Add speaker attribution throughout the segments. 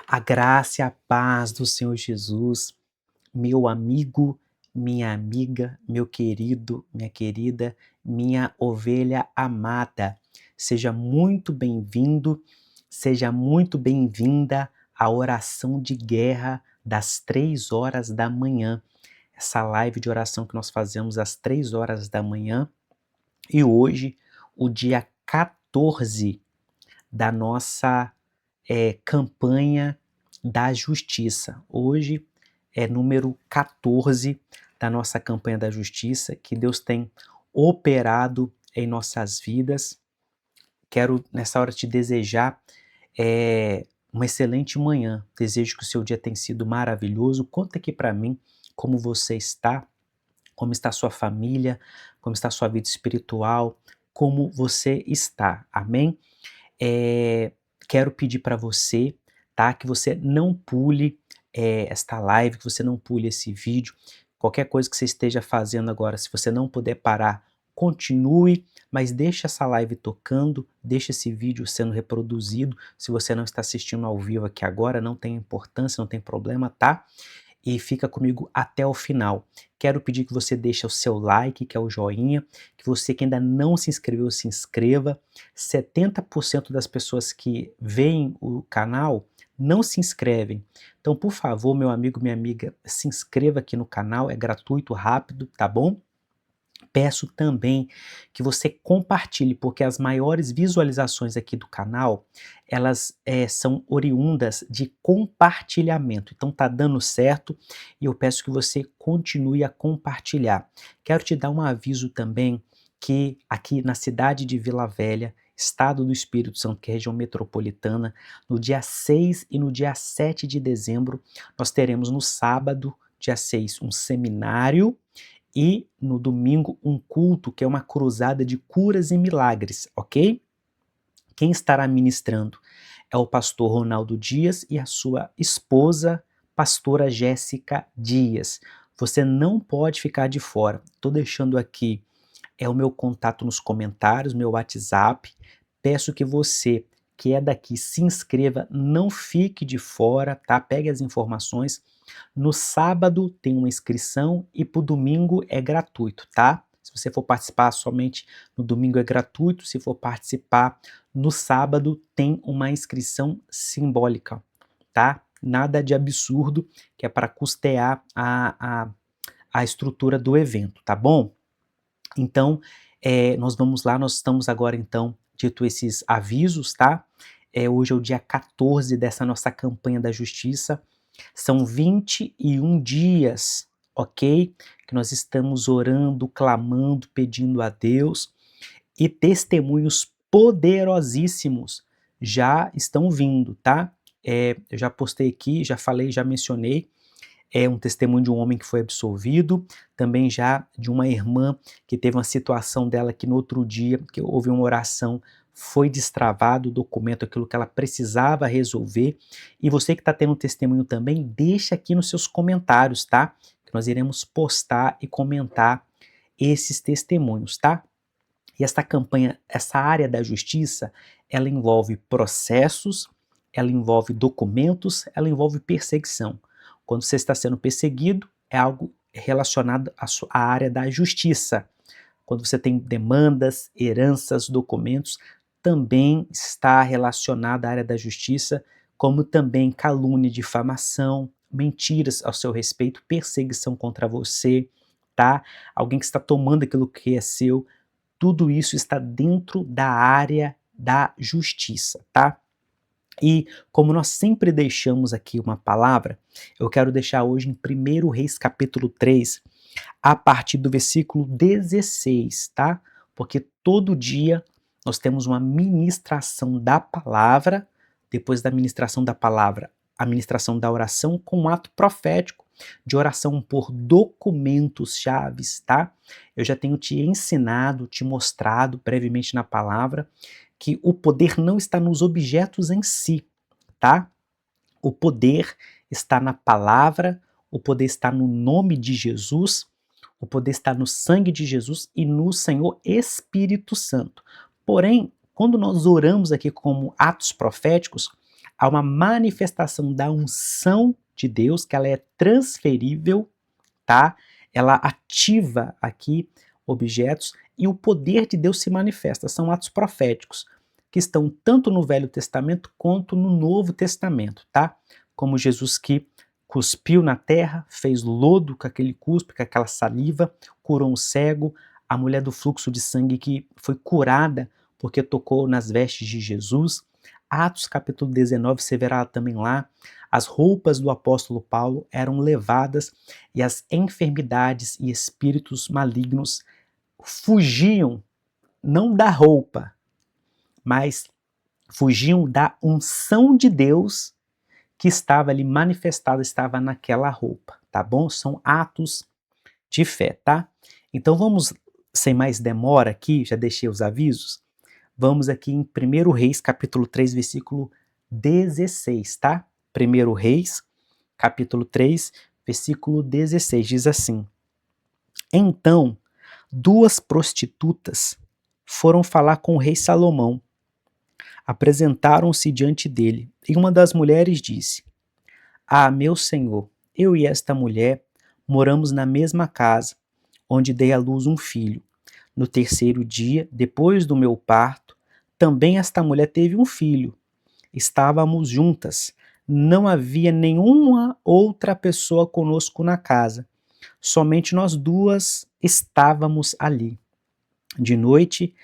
Speaker 1: A graça e a paz do Senhor Jesus, meu amigo, minha amiga, meu querido, minha querida, minha ovelha amada. Seja muito bem-vindo, seja muito bem-vinda à oração de guerra das 3 horas da manhã. Essa live de oração que nós fazemos às 3 horas da manhã. E hoje, o dia 14 da nossa campanha da justiça. Hoje é número 14 da nossa campanha da justiça, que Deus tem operado em nossas vidas. Quero, nessa hora, te desejar uma excelente manhã. Desejo que o seu dia tenha sido maravilhoso. Conta aqui para mim como você está, como está a sua família, como está a sua vida espiritual, como você está. Amém? Quero pedir para você, tá, que você não pule esta live, que você não pule esse vídeo. Qualquer coisa que você esteja fazendo agora, se você não puder parar, continue, mas deixe essa live tocando, deixe esse vídeo sendo reproduzido. Se você não está assistindo ao vivo aqui agora, não tem importância, não tem problema, tá? E fica comigo até o final. Quero pedir que você deixe o seu like, que é o joinha, que você que ainda não se inscreveu, se inscreva. 70% das pessoas que veem o canal não se inscrevem. Então, por favor, meu amigo, minha amiga, se inscreva aqui no canal, é gratuito, rápido, tá bom? Peço também que você compartilhe, porque as maiores visualizações aqui do canal, elas são oriundas de compartilhamento. Então tá dando certo e eu peço que você continue a compartilhar. Quero te dar um aviso também que aqui na cidade de Vila Velha, estado do Espírito Santo, que é a região metropolitana, no dia 6 e no dia 7 de dezembro, nós teremos no sábado, dia 6, um seminário e no domingo um culto que é uma cruzada de curas e milagres, ok? Quem estará ministrando é o pastor Ronaldo Dias e a sua esposa, pastora Jéssica Dias. Você não pode ficar de fora. Estou deixando aqui o meu contato nos comentários, meu WhatsApp. Peço que você que é daqui se inscreva, não fique de fora, tá? Pegue as informações. No sábado tem uma inscrição e para o domingo é gratuito, tá? Se você for participar somente no domingo é gratuito, se for participar no sábado tem uma inscrição simbólica, tá? Nada de absurdo, que é para custear a estrutura do evento, tá bom? Então, nós vamos lá, nós estamos agora então, dito esses avisos, tá? Hoje é o dia 14 dessa nossa campanha da justiça, são 21 dias, ok? Que nós estamos orando, clamando, pedindo a Deus, e testemunhos poderosíssimos já estão vindo, tá? Eu já postei aqui, já falei, já mencionei, um testemunho de um homem que foi absolvido, também já de uma irmã que teve uma situação dela que no outro dia, que houve uma oração, foi destravado o documento, aquilo que ela precisava resolver. E você que está tendo um testemunho também, deixa aqui nos seus comentários, tá? Que nós iremos postar e comentar esses testemunhos, tá? E esta campanha, essa área da justiça, ela envolve processos, ela envolve documentos, ela envolve perseguição. Quando você está sendo perseguido, é algo relacionado à área da justiça. Quando você tem demandas, heranças, documentos, também está relacionado à área da justiça, como também calúnia, difamação, mentiras ao seu respeito, perseguição contra você, tá? Alguém que está tomando aquilo que é seu, tudo isso está dentro da área da justiça, tá? E como nós sempre deixamos aqui uma palavra, eu quero deixar hoje em 1 Reis capítulo 3, a partir do versículo 16, tá? Porque todo dia nós temos uma ministração da palavra, depois da ministração da palavra, a ministração da oração com um ato profético de oração por documentos chaves, tá? Eu já tenho te ensinado, te mostrado brevemente na palavra que o poder não está nos objetos em si, tá? O poder está na palavra, o poder está no nome de Jesus, o poder está no sangue de Jesus e no Senhor Espírito Santo. Porém, quando nós oramos aqui como atos proféticos, há uma manifestação da unção de Deus, que ela é transferível, tá? Ela ativa aqui objetos e o poder de Deus se manifesta. São atos proféticos que estão tanto no Velho Testamento quanto no Novo Testamento, tá? Como Jesus que cuspiu na terra, fez lodo com aquele cuspe, com aquela saliva, curou um cego, a mulher do fluxo de sangue que foi curada porque tocou nas vestes de Jesus. Atos capítulo 19, você verá também lá, as roupas do apóstolo Paulo eram levadas e as enfermidades e espíritos malignos fugiam, não da roupa, mas fugiam da unção de Deus que estava ali manifestada, estava naquela roupa, tá bom? São atos de fé, tá? Então vamos, sem mais demora aqui, já deixei os avisos, vamos aqui em 1 Reis, capítulo 3, versículo 16, tá? 1 Reis, capítulo 3, versículo 16, diz assim: Então, 2 prostitutas foram falar com o rei Salomão. Apresentaram-se diante dele, e uma das mulheres disse: Ah, meu senhor, eu e esta mulher moramos na mesma casa, onde dei à luz um filho. No terceiro dia, depois do meu parto, também esta mulher teve um filho. Estávamos juntas. Não havia nenhuma outra pessoa conosco na casa. Somente nós duas estávamos ali. De noite,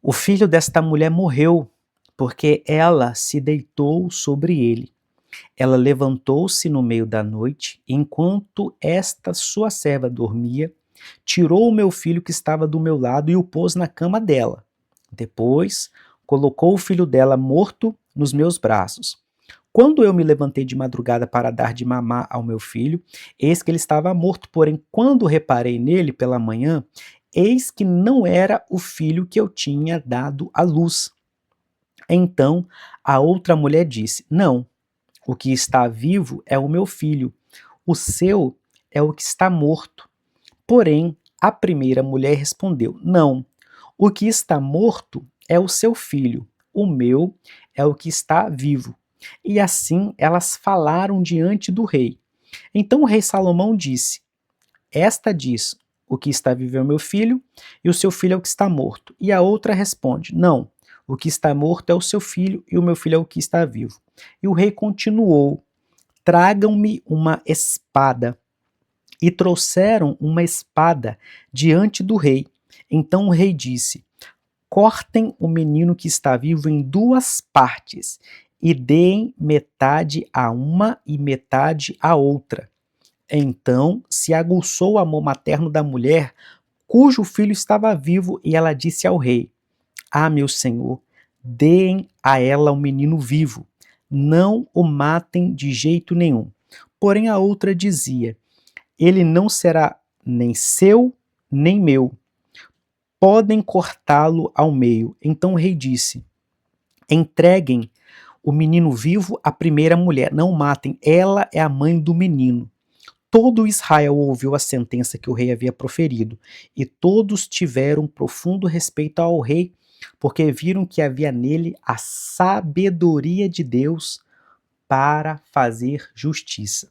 Speaker 1: o filho desta mulher morreu, porque ela se deitou sobre ele. Ela levantou-se no meio da noite, enquanto esta sua serva dormia, tirou o meu filho que estava do meu lado e o pôs na cama dela. Depois, colocou o filho dela morto nos meus braços. Quando eu me levantei de madrugada para dar de mamar ao meu filho, eis que ele estava morto, porém, quando reparei nele pela manhã, eis que não era o filho que eu tinha dado à luz. Então a outra mulher disse: Não, o que está vivo é o meu filho, o seu é o que está morto. Porém, a primeira mulher respondeu: Não, o que está morto é o seu filho, o meu é o que está vivo. E assim elas falaram diante do rei. Então o rei Salomão disse: Esta diz: O que está vivo é o meu filho, e o seu filho é o que está morto. E a outra responde: Não, o que está morto é o seu filho, e o meu filho é o que está vivo. E o rei continuou: Tragam-me uma espada. E trouxeram uma espada diante do rei. Então o rei disse: Cortem o menino que está vivo em 2 partes, e deem metade a uma e metade a outra. Então se aguçou o amor materno da mulher, cujo filho estava vivo, e ela disse ao rei: Ah, meu senhor, deem a ela o menino vivo, não o matem de jeito nenhum. Porém a outra dizia: Ele não será nem seu, nem meu. Podem cortá-lo ao meio. Então o rei disse: Entreguem o menino vivo à primeira mulher, não matem, ela é a mãe do menino. Todo Israel ouviu a sentença que o rei havia proferido, e todos tiveram profundo respeito ao rei, porque viram que havia nele a sabedoria de Deus para fazer justiça.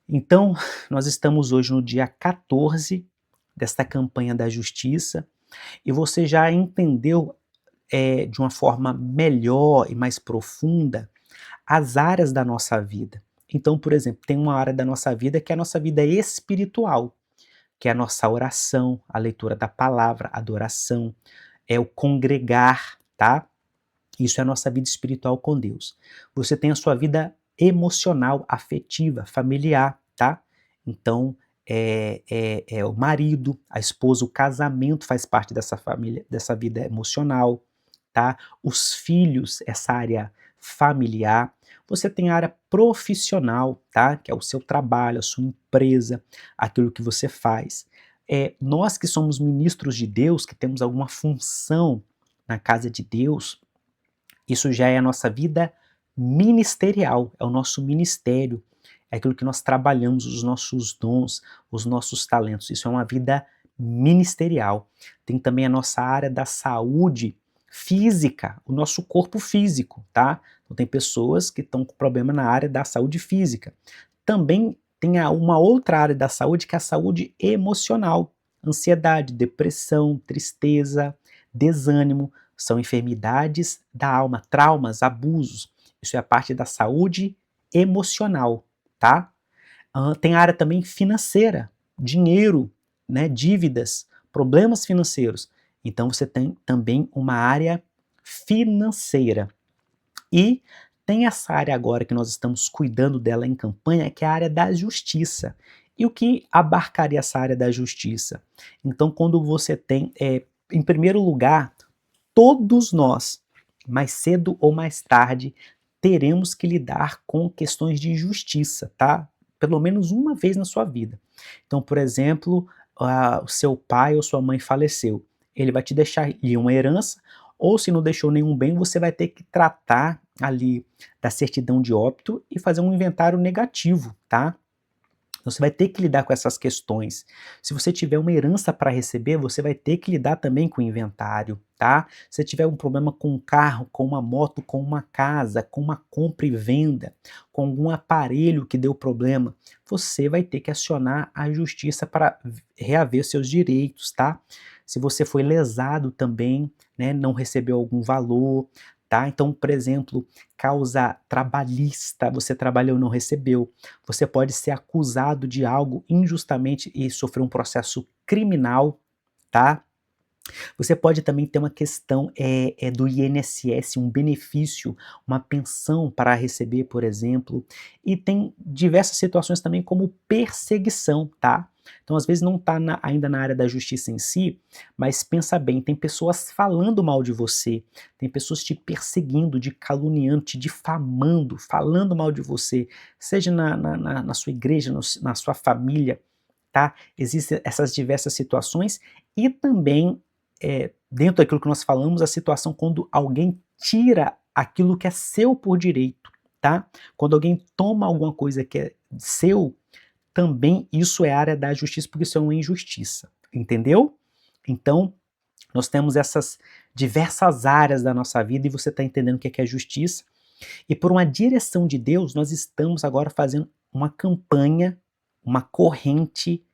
Speaker 1: Então, nós estamos hoje no dia 14 desta campanha da justiça, e você já entendeu de uma forma melhor e mais profunda as áreas da nossa vida. Então, por exemplo, tem uma área da nossa vida que é a nossa vida espiritual, que é a nossa oração, a leitura da palavra, a adoração, é o congregar, tá? Isso é a nossa vida espiritual com Deus. Você tem a sua vida emocional, afetiva, familiar, tá? Então, é o marido, a esposa, o casamento faz parte dessa família, dessa vida emocional, tá? Os filhos, essa área familiar. Você tem a área profissional, tá? Que é o seu trabalho, a sua empresa, aquilo que você faz. Nós que somos ministros de Deus, que temos alguma função na casa de Deus, isso já é a nossa vida ministerial, é o nosso ministério, é aquilo que nós trabalhamos, os nossos dons, os nossos talentos. Isso é uma vida ministerial. Tem também a nossa área da saúde física, o nosso corpo físico, tá? Então tem pessoas que estão com problema na área da saúde física. Também tem uma outra área da saúde que é a saúde emocional. Ansiedade, depressão, tristeza, desânimo, são enfermidades da alma, traumas, abusos. Isso é a parte da saúde emocional, tá? Tem a área também financeira, dinheiro, né, dívidas, problemas financeiros. Então você tem também uma área financeira. E tem essa área agora que nós estamos cuidando dela em campanha, que é a área da justiça. E o que abarcaria essa área da justiça? Então, quando você tem, em primeiro lugar, todos nós, mais cedo ou mais tarde, teremos que lidar com questões de justiça, tá? Pelo menos uma vez na sua vida. Então, por exemplo, o seu pai ou sua mãe faleceu. Ele vai te deixar ali uma herança, ou se não deixou nenhum bem, você vai ter que tratar ali da certidão de óbito e fazer um inventário negativo, tá? Então você vai ter que lidar com essas questões. Se você tiver uma herança para receber, você vai ter que lidar também com o inventário, tá? Se você tiver um problema com um carro, com uma moto, com uma casa, com uma compra e venda, com algum aparelho que deu problema, você vai ter que acionar a justiça para reaver seus direitos, tá? Se você foi lesado também, né, não recebeu algum valor, tá? Então, por exemplo, causa trabalhista, você trabalhou e não recebeu. Você pode ser acusado de algo injustamente e sofrer um processo criminal, tá? Você pode também ter uma questão do INSS, um benefício, uma pensão para receber, por exemplo, e tem diversas situações também como perseguição, tá? Então, às vezes não está ainda na área da justiça em si, mas pensa bem, tem pessoas falando mal de você, tem pessoas te perseguindo, te caluniando, te difamando, falando mal de você, seja na sua igreja, na sua família, tá? Existem essas diversas situações e também dentro daquilo que nós falamos, a situação quando alguém tira aquilo que é seu por direito, tá? Quando alguém toma alguma coisa que é seu, também isso é área da justiça, porque isso é uma injustiça, entendeu? Então, nós temos essas diversas áreas da nossa vida e você está entendendo o que é justiça. E por uma direção de Deus, nós estamos agora fazendo uma campanha, uma corrente,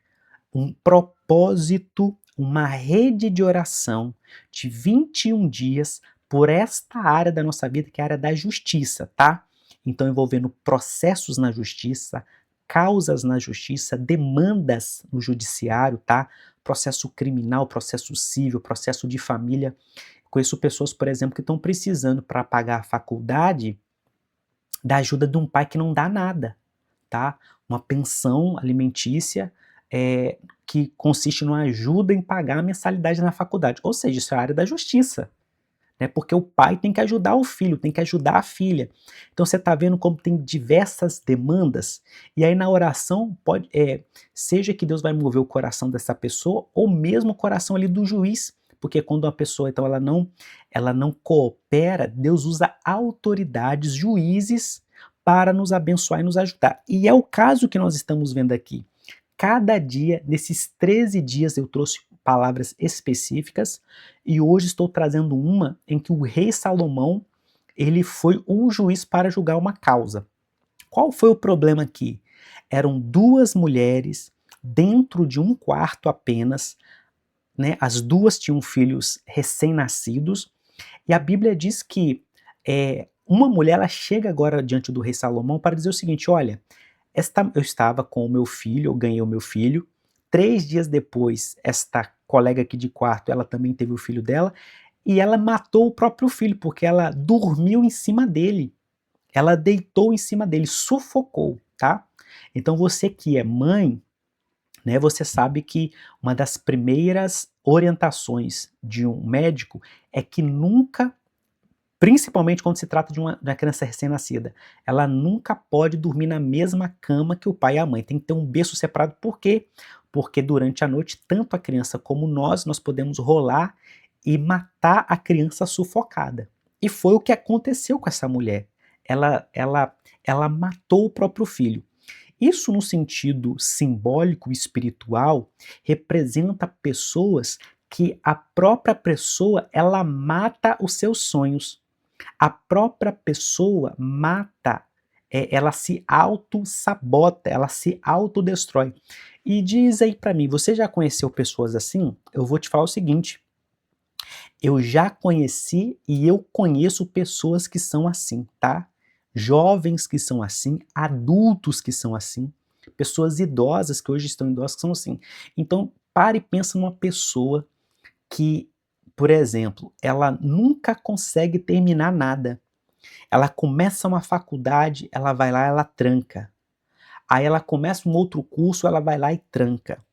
Speaker 1: um propósito, uma rede de oração de 21 dias por esta área da nossa vida, que é a área da justiça, tá? Então, envolvendo processos na justiça, causas na justiça, demandas no judiciário, tá? Processo criminal, processo civil, processo de família. Conheço pessoas, por exemplo, que estão precisando para pagar a faculdade da ajuda de um pai que não dá nada, tá? Uma pensão alimentícia que consiste numa ajuda em pagar a mensalidade na faculdade. Ou seja, isso é a área da justiça, né? Porque o pai tem que ajudar o filho, tem que ajudar a filha. Então você está vendo como tem diversas demandas, e aí na oração seja que Deus vai mover o coração dessa pessoa, ou mesmo o coração ali do juiz, porque quando uma pessoa então ela não coopera, Deus usa autoridades, juízes, para nos abençoar e nos ajudar. E é o caso que nós estamos vendo aqui. Cada dia, nesses 13 dias, eu trouxe palavras específicas, e hoje estou trazendo uma em que o rei Salomão, ele foi um juiz para julgar uma causa. Qual foi o problema aqui? Eram duas mulheres dentro de um quarto apenas, né? As duas tinham filhos recém-nascidos, e a Bíblia diz que uma mulher ela chega agora diante do rei Salomão para dizer o seguinte: olha, eu estava com o meu filho, eu ganhei o meu filho. 3 dias depois, esta colega aqui de quarto, ela também teve o filho dela, e ela matou o próprio filho, porque ela dormiu em cima dele. Ela deitou em cima dele, sufocou, tá? Então você que é mãe, né, você sabe que uma das primeiras orientações de um médico é que nunca, principalmente quando se trata de uma criança recém-nascida, ela nunca pode dormir na mesma cama que o pai e a mãe. Tem que ter um berço separado. Por quê? Porque durante a noite, tanto a criança como nós podemos rolar e matar a criança sufocada. E foi o que aconteceu com essa mulher. Ela matou o próprio filho. Isso, no sentido simbólico e espiritual, representa pessoas que a própria pessoa ela mata os seus sonhos. A própria pessoa mata, ela se auto-sabota, ela se autodestrói. E diz aí pra mim, você já conheceu pessoas assim? Eu vou te falar o seguinte, eu já conheci e eu conheço pessoas que são assim, tá? Jovens que são assim, adultos que são assim, pessoas idosas que hoje estão idosas que são assim. Então, pare e pensa numa pessoa que, por exemplo, ela nunca consegue terminar nada. Ela começa uma faculdade, ela vai lá, ela tranca. Aí ela começa um outro curso, ela vai lá e tranca.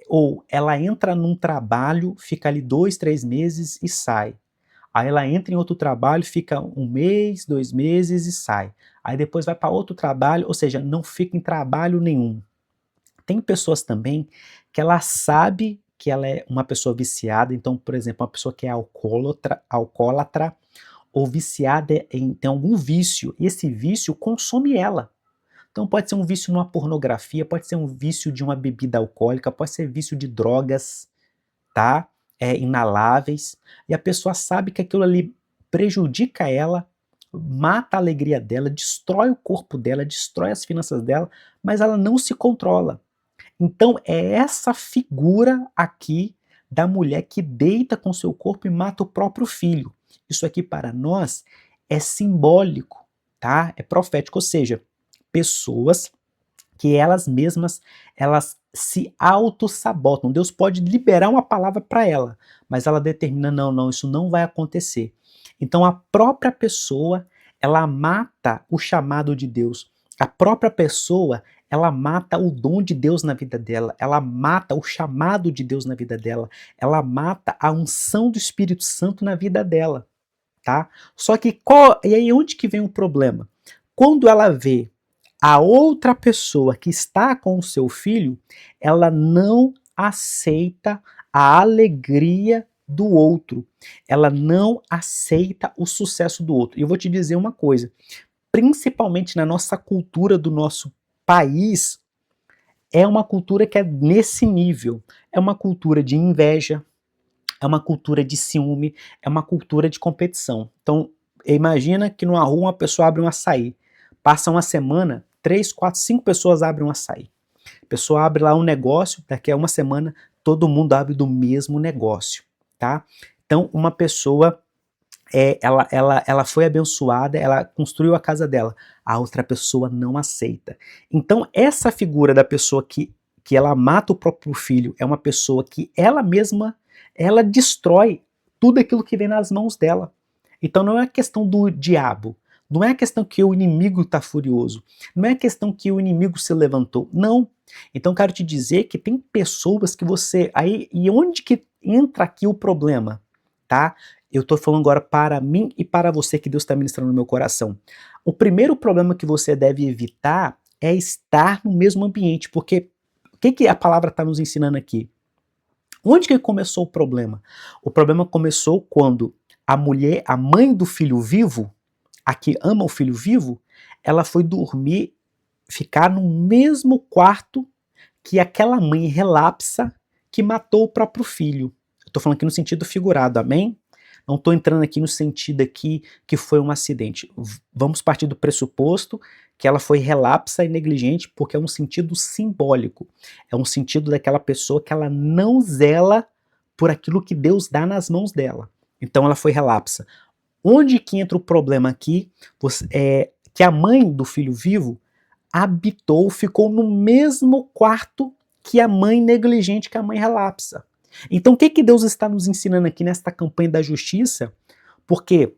Speaker 1: Ou ela entra num trabalho, fica ali 2, 3 meses e sai. Aí ela entra em outro trabalho, fica 1 mês, 2 meses e sai. Aí depois vai para outro trabalho, ou seja, não fica em trabalho nenhum. Tem pessoas também que ela sabe que ela é uma pessoa viciada, então, por exemplo, uma pessoa que é alcoólatra ou viciada tem algum vício, e esse vício consome ela. Então pode ser um vício numa pornografia, pode ser um vício de uma bebida alcoólica, pode ser vício de drogas, tá? Inaláveis, e a pessoa sabe que aquilo ali prejudica ela, mata a alegria dela, destrói o corpo dela, destrói as finanças dela, mas ela não se controla. Então é essa figura aqui da mulher que deita com seu corpo e mata o próprio filho. Isso aqui para nós é simbólico, tá? É profético, ou seja, pessoas que elas mesmas elas se auto-sabotam. Deus pode liberar uma palavra para ela, mas ela determina não, não, isso não vai acontecer. Então a própria pessoa, ela mata o chamado de Deus. A própria pessoa, ela mata o dom de Deus na vida dela, ela mata o chamado de Deus na vida dela, ela mata a unção do Espírito Santo na vida dela, tá? Só que e aí onde que vem o problema? Quando ela vê a outra pessoa que está com o seu filho, ela não aceita a alegria do outro. Ela não aceita o sucesso do outro. E eu vou te dizer uma coisa, principalmente na nossa cultura do nosso país, é uma cultura que é nesse nível. É uma cultura de inveja, é uma cultura de ciúme, é uma cultura de competição. Então, imagina que numa rua uma pessoa abre um açaí. Passa uma semana, 3, 4, 5 pessoas abrem um açaí. A pessoa abre lá um negócio, daqui a uma semana todo mundo abre do mesmo negócio, tá? Então, uma pessoa, ela foi abençoada, ela construiu a casa dela, a outra pessoa não aceita. Então, essa figura da pessoa que ela mata o próprio filho é uma pessoa que ela mesma, ela destrói tudo aquilo que vem nas mãos dela. Então não é questão do diabo, não é questão que o inimigo está furioso, não é questão que o inimigo se levantou, não. Então quero te dizer que tem pessoas que você, aí, e onde que entra aqui o problema, tá? Eu estou falando agora para mim e para você que Deus está ministrando no meu coração. O primeiro problema que você deve evitar é estar no mesmo ambiente, porque o que a palavra está nos ensinando aqui? Onde que começou o problema? O problema começou quando a mulher, a mãe do filho vivo, a que ama o filho vivo, ela foi dormir, ficar no mesmo quarto que aquela mãe relapsa que matou o próprio filho. Estou falando aqui no sentido figurado, amém? Não estou entrando aqui no sentido aqui que foi um acidente. Vamos partir do pressuposto que ela foi relapsa e negligente porque é um sentido simbólico. É um sentido daquela pessoa que ela não zela por aquilo que Deus dá nas mãos dela. Então ela foi relapsa. Onde que entra o problema aqui? Que a mãe do filho vivo habitou, ficou no mesmo quarto que a mãe negligente, que a mãe relapsa. Então o que que Deus está nos ensinando aqui nesta campanha da justiça? Porque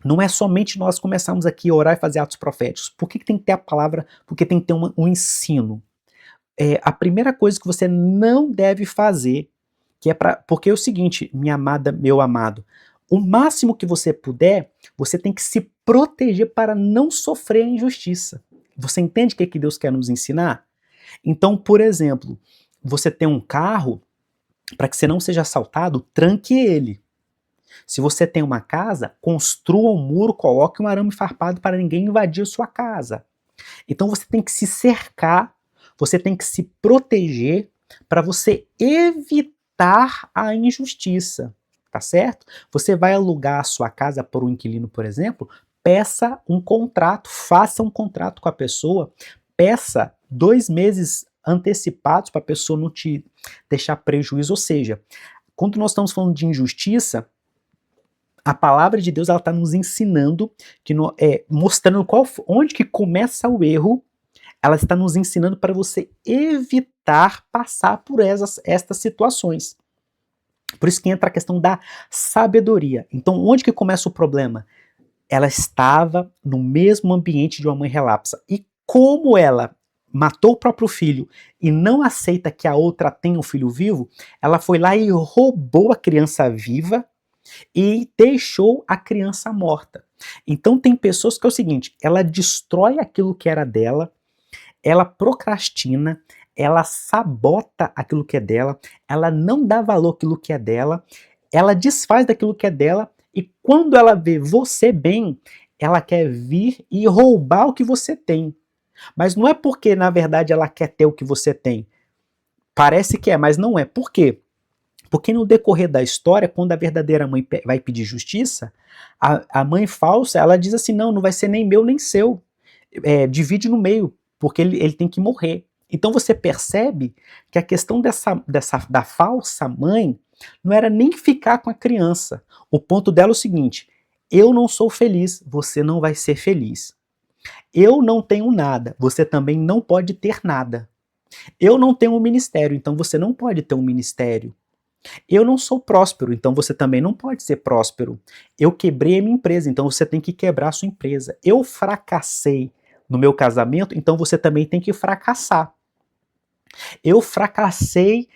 Speaker 1: não é somente nós começarmos aqui a orar e fazer atos proféticos. Por que tem que ter a palavra? Porque tem que ter um ensino. A primeira coisa que você não deve fazer, porque é o seguinte, minha amada, meu amado, o máximo que você puder, você tem que se proteger para não sofrer a injustiça. Você entende o que Deus quer nos ensinar? Então, por exemplo, você tem um carro, para que você não seja assaltado, tranque ele. Se você tem uma casa, construa um muro, coloque um arame farpado para ninguém invadir a sua casa. Então você tem que se cercar, você tem que se proteger para você evitar a injustiça. tá certo? Você vai alugar a sua casa por um inquilino, por exemplo, peça um contrato, faça um contrato com a pessoa, peça 2 meses antecipados para a pessoa não te deixar prejuízo, ou seja, quando nós estamos falando de injustiça, a palavra de Deus ela está nos ensinando, mostrando onde que começa o erro, ela está nos ensinando para você evitar passar por estas situações. Por isso que entra a questão da sabedoria. Então, onde que começa o problema? Ela estava no mesmo ambiente de uma mãe relapsa. E como ela matou o próprio filho e não aceita que a outra tenha um filho vivo, ela foi lá e roubou a criança viva e deixou a criança morta. Então tem pessoas que é o seguinte, ela destrói aquilo que era dela, ela procrastina, ela sabota aquilo que é dela, ela não dá valor àquilo que é dela, ela desfaz daquilo que é dela e quando ela vê você bem, ela quer vir e roubar o que você tem. Mas não é porque, na verdade, ela quer ter o que você tem. Parece que é, mas não é. Por quê? Porque no decorrer da história, quando a verdadeira mãe vai pedir justiça, a mãe falsa, ela diz assim, não vai ser nem meu nem seu. Divide no meio, porque ele tem que morrer. Então você percebe que a questão da falsa mãe não era nem ficar com a criança. O ponto dela é o seguinte, eu não sou feliz, você não vai ser feliz. Eu não tenho nada, você também não pode ter nada. Eu não tenho um ministério, então você não pode ter um ministério. Eu não sou próspero, então você também não pode ser próspero. Eu quebrei a minha empresa, então você tem que quebrar a sua empresa. Eu fracassei no meu casamento, então você também tem que fracassar. Eu fracassei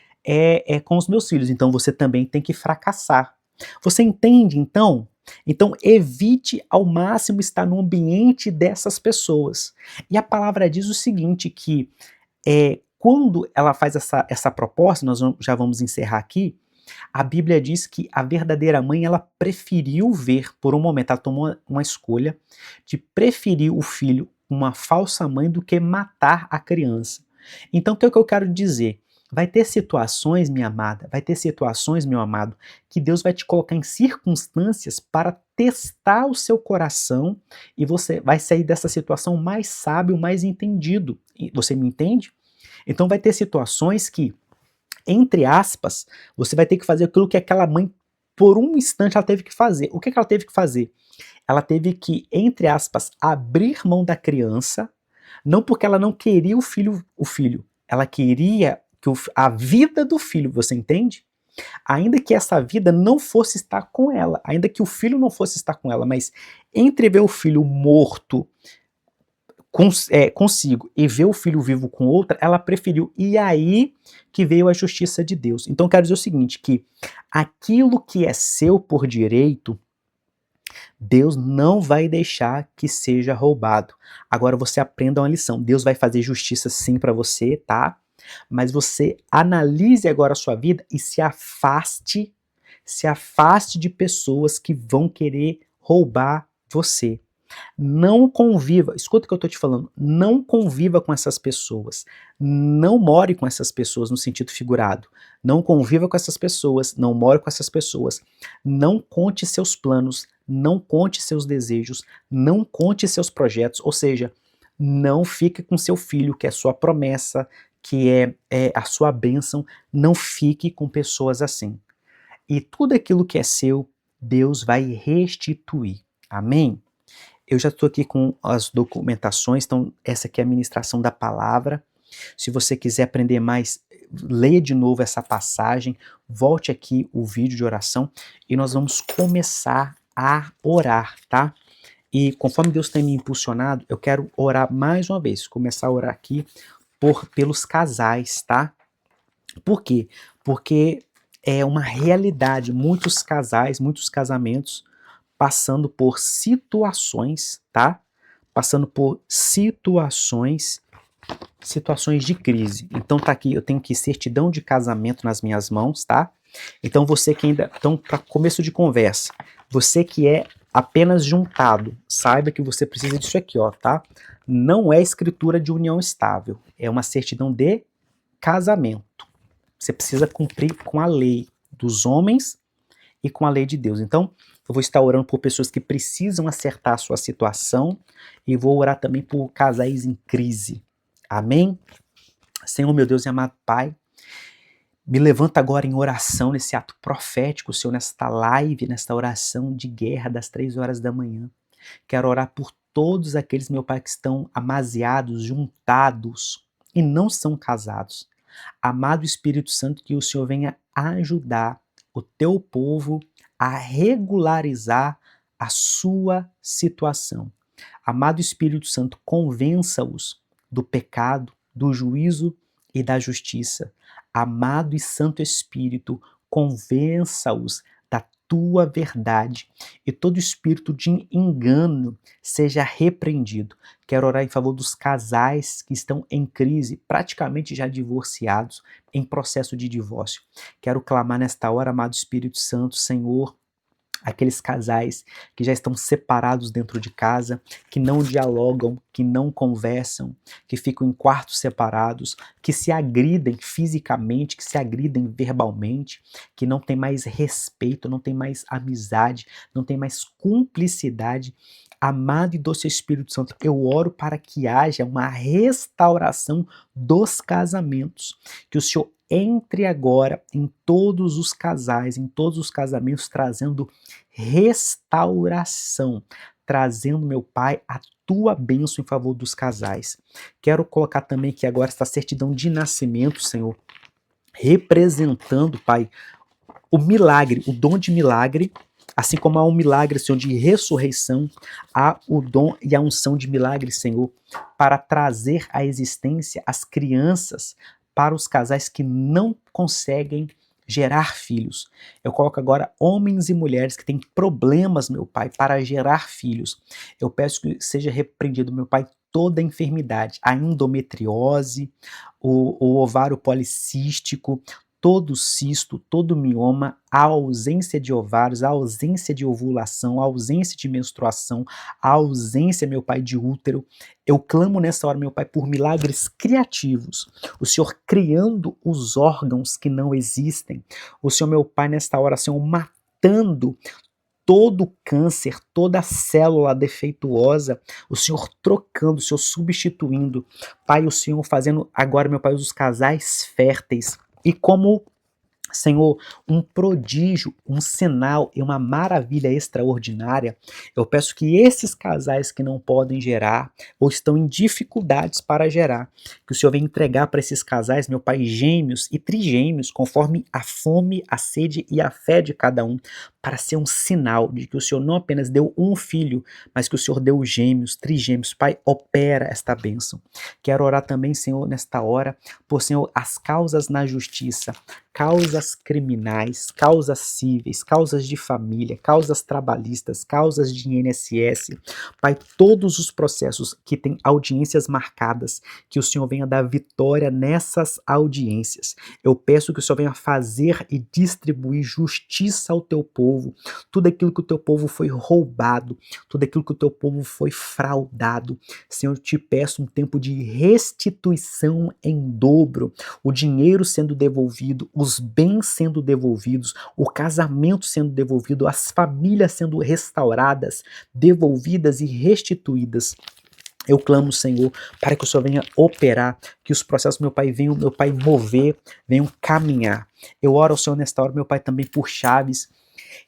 Speaker 1: com os meus filhos, então você também tem que fracassar. Você entende, então? Então, evite ao máximo estar no ambiente dessas pessoas. E a palavra diz o seguinte, que quando ela faz essa proposta, nós já vamos encerrar aqui, a Bíblia diz que a verdadeira mãe, ela preferiu ver, por um momento, ela tomou uma escolha de preferir o filho, uma falsa mãe, do que matar a criança. Então, o que é que eu quero dizer? Vai ter situações, minha amada, vai ter situações, meu amado, que Deus vai te colocar em circunstâncias para testar o seu coração e você vai sair dessa situação mais sábio, mais entendido. Você me entende? Então vai ter situações que, entre aspas, você vai ter que fazer aquilo que aquela mãe, por um instante, ela teve que fazer. O que ela teve que fazer? Ela teve que, entre aspas, abrir mão da criança, não porque ela não queria o filho, ela queria que a vida do filho, você entende? Ainda que essa vida não fosse estar com ela, ainda que o filho não fosse estar com ela, mas entre ver o filho morto consigo e ver o filho vivo com outra, ela preferiu. E aí que veio a justiça de Deus. Então quero dizer o seguinte, que aquilo que é seu por direito, Deus não vai deixar que seja roubado. Agora você aprenda uma lição. Deus vai fazer justiça sim para você, tá? Mas você analise agora a sua vida e se afaste de pessoas que vão querer roubar você. Não conviva, escuta o que eu estou te falando, não conviva com essas pessoas, não more com essas pessoas no sentido figurado, não conviva com essas pessoas, não more com essas pessoas, não conte seus planos, não conte seus desejos, não conte seus projetos, ou seja, não fique com seu filho, que é sua promessa, que é a sua bênção, não fique com pessoas assim. E tudo aquilo que é seu, Deus vai restituir. Amém? Eu já estou aqui com as documentações, então essa aqui é a ministração da palavra. Se você quiser aprender mais, leia de novo essa passagem, volte aqui o vídeo de oração e nós vamos começar a orar, tá? E conforme Deus tem me impulsionado, eu quero orar mais uma vez, começar a orar aqui pelos casais, tá? Por quê? Porque é uma realidade, muitos casais, muitos casamentos passando por situações, tá? Passando por situações de crise. Então tá aqui, eu tenho aqui certidão de casamento nas minhas mãos, tá? Então você que ainda, então para começo de conversa, você que é apenas juntado, saiba que você precisa disso aqui, ó, tá? Não é escritura de união estável, é uma certidão de casamento. Você precisa cumprir com a lei dos homens e com a lei de Deus. Então, eu vou estar orando por pessoas que precisam acertar a sua situação e vou orar também por casais em crise. Amém? Senhor, meu Deus e amado Pai, me levanta agora em oração, nesse ato profético, Senhor, nesta live, nesta oração de guerra das 3 horas da manhã. Quero orar por todos aqueles, meu Pai, que estão amaziados, juntados e não são casados. Amado Espírito Santo, que o Senhor venha ajudar o teu povo a regularizar a sua situação. Amado Espírito Santo, convença-os do pecado, do juízo e da justiça. Amado e Santo Espírito, convença-os da tua verdade e todo espírito de engano seja repreendido. Quero orar em favor dos casais que estão em crise, praticamente já divorciados, em processo de divórcio. Quero clamar nesta hora, amado Espírito Santo, Senhor, aqueles casais que já estão separados dentro de casa, que não dialogam, que não conversam, que ficam em quartos separados, que se agridem fisicamente, que se agridem verbalmente, que não tem mais respeito, não tem mais amizade, não tem mais cumplicidade. Amado e doce Espírito Santo, eu oro para que haja uma restauração dos casamentos, que o Senhor entre agora em todos os casais, em todos os casamentos, trazendo restauração, trazendo, meu Pai, a tua bênção em favor dos casais. Quero colocar também aqui agora esta certidão de nascimento, Senhor, representando, Pai, o milagre, o dom de milagre, assim como há um milagre, Senhor, de ressurreição, há o dom e a unção de milagre, Senhor, para trazer à existência as crianças para os casais que não conseguem gerar filhos. Eu coloco agora homens e mulheres que têm problemas, meu Pai, para gerar filhos. Eu peço que seja repreendido, meu Pai, toda enfermidade, a endometriose, o ovário policístico, todo cisto, todo mioma, a ausência de ovários, a ausência de ovulação, a ausência de menstruação, a ausência, meu Pai, de útero. Eu clamo nessa hora, meu Pai, por milagres criativos. O Senhor criando os órgãos que não existem. O Senhor, meu Pai, nesta hora, Senhor, matando todo câncer, toda célula defeituosa, o Senhor trocando, o Senhor substituindo. Pai, o Senhor fazendo agora, meu Pai, os casais férteis. E como, Senhor, um prodígio, um sinal e uma maravilha extraordinária, eu peço que esses casais que não podem gerar ou estão em dificuldades para gerar, que o Senhor venha entregar para esses casais, meu Pai, gêmeos e trigêmeos, conforme a fome, a sede e a fé de cada um, para ser um sinal de que o Senhor não apenas deu um filho, mas que o Senhor deu gêmeos, trigêmeos. Pai, opera esta bênção. Quero orar também, Senhor, nesta hora, por, Senhor, as causas na justiça, causas criminais, causas cíveis, causas de família, causas trabalhistas, causas de INSS. Pai, todos os processos que têm audiências marcadas, que o Senhor venha dar vitória nessas audiências. Eu peço que o Senhor venha fazer e distribuir justiça ao teu povo, tudo aquilo que o teu povo foi roubado, tudo aquilo que o teu povo foi fraudado. Senhor, eu te peço um tempo de restituição em dobro, o dinheiro sendo devolvido, os bens sendo devolvidos, o casamento sendo devolvido, as famílias sendo restauradas, devolvidas e restituídas. Eu clamo, Senhor, para que o Senhor venha operar, que os processos, meu Pai, venham, meu Pai, mover, venham caminhar. Eu oro ao Senhor nesta hora, meu Pai, também por chaves,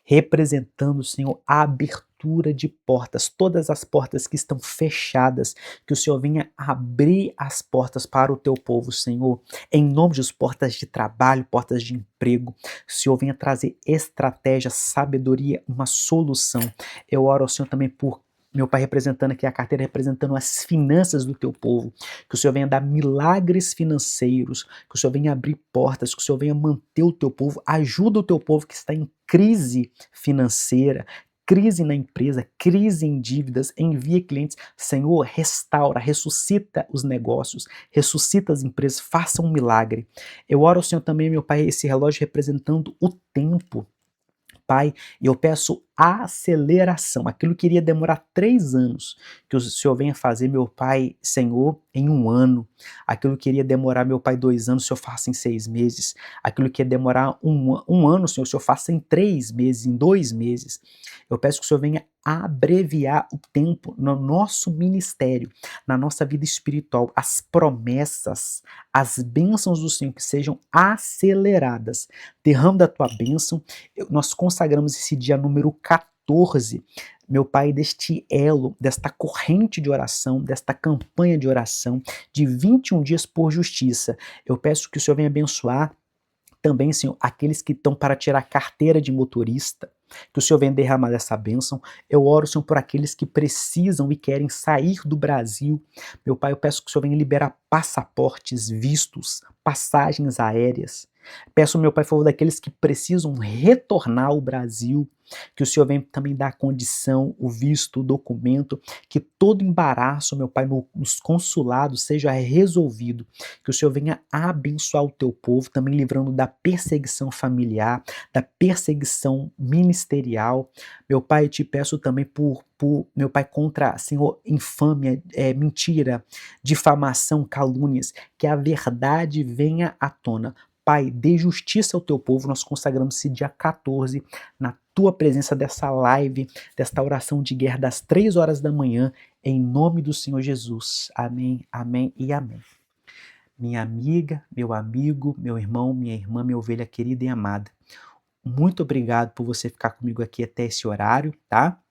Speaker 1: representando, Senhor, a abertura de portas, todas as portas que estão fechadas, que o Senhor venha abrir as portas para o teu povo, Senhor, em nome de Jesus, portas de trabalho, portas de emprego, que o Senhor venha trazer estratégia, sabedoria, uma solução. Eu oro ao Senhor também por, meu Pai, representando aqui a carteira, representando as finanças do teu povo, que o Senhor venha dar milagres financeiros, que o Senhor venha abrir portas, que o Senhor venha manter o teu povo, ajuda o teu povo que está em crise financeira, crise na empresa, crise em dívidas, envia clientes. Senhor, restaura, ressuscita os negócios, ressuscita as empresas, faça um milagre. Eu oro ao Senhor também, meu Pai, esse relógio representando o tempo. Pai, eu peço aceleração. Aquilo que iria demorar 3 anos, que o Senhor venha fazer, meu Pai, Senhor, em 1 ano. Aquilo que iria demorar, meu Pai, 2 anos, o Senhor faça em 6 meses. Aquilo que ia demorar um ano, Senhor, o Senhor faça em 3 meses, em 2 meses. Eu peço que o Senhor venha abreviar o tempo no nosso ministério, na nossa vida espiritual, as promessas, as bênçãos do Senhor que sejam aceleradas. Derrama da tua bênção. Nós consagramos esse dia número 14, meu Pai, deste elo, desta corrente de oração, desta campanha de oração de 21 dias por justiça. Eu peço que o Senhor venha abençoar também, Senhor, aqueles que estão para tirar carteira de motorista, que o Senhor venha derramar essa bênção. Eu oro, Senhor, por aqueles que precisam e querem sair do Brasil. Meu Pai, eu peço que o Senhor venha liberar passaportes, vistos, passagens aéreas. Peço, meu Pai, por favor, daqueles que precisam retornar ao Brasil, que o Senhor venha também dar a condição, o visto, o documento, que todo embaraço, meu Pai, nos consulados seja resolvido, que o Senhor venha abençoar o teu povo, também livrando da perseguição familiar, da perseguição ministerial. Meu Pai, eu te peço também meu Pai, contra, Senhor, infâmia, mentira, difamação, calúnias, que a verdade venha à tona. Pai, dê justiça ao teu povo, nós consagramos esse dia 14 na tua presença dessa live, desta oração de guerra das 3 horas da manhã, em nome do Senhor Jesus. Amém, amém e amém. Minha amiga, meu amigo, meu irmão, minha irmã, minha ovelha querida e amada, muito obrigado por você ficar comigo aqui até esse horário, tá?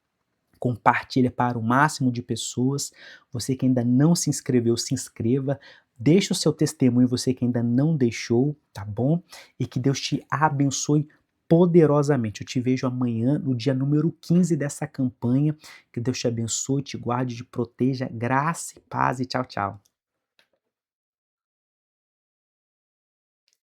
Speaker 1: Compartilha para o máximo de pessoas. Você que ainda não se inscreveu, se inscreva. Deixa o seu testemunho, você que ainda não deixou, tá bom? E que Deus te abençoe poderosamente. Eu te vejo amanhã, no dia número 15 dessa campanha. Que Deus te abençoe, te guarde, te proteja. Graça e paz e tchau, tchau.